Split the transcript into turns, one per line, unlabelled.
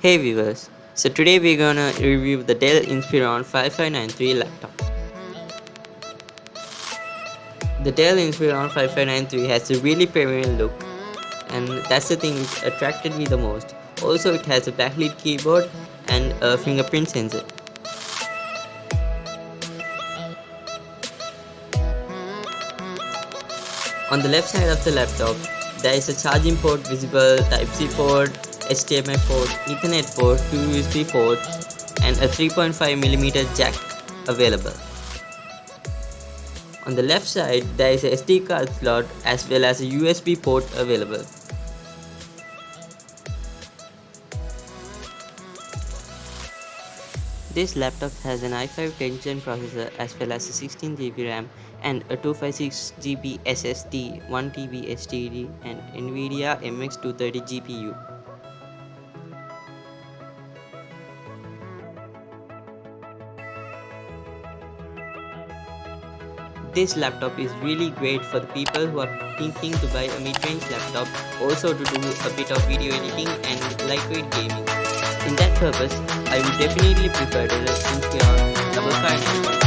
Hey viewers, so today we're gonna review the Dell Inspiron 5593 laptop. The Dell Inspiron 5593 has a really premium look, and that's the thing which attracted me the most. Also, it has a backlit keyboard and a fingerprint sensor. On the left side of the laptop, there is a charging port visible, Type-C port, HDMI port, Ethernet port, 2 USB ports, and a 3.5mm jack available. On the left side, there is a SD card slot as well as a USB port available. This laptop has an i5 10th Gen processor as well as a 16GB RAM and a 256GB SSD, 1TB HDD and NVIDIA MX230 GPU. This laptop is really great for the people who are thinking to buy a mid-range laptop, also to do a bit of video editing and lightweight gaming. In that purpose, I would definitely prefer the Inspiron 559.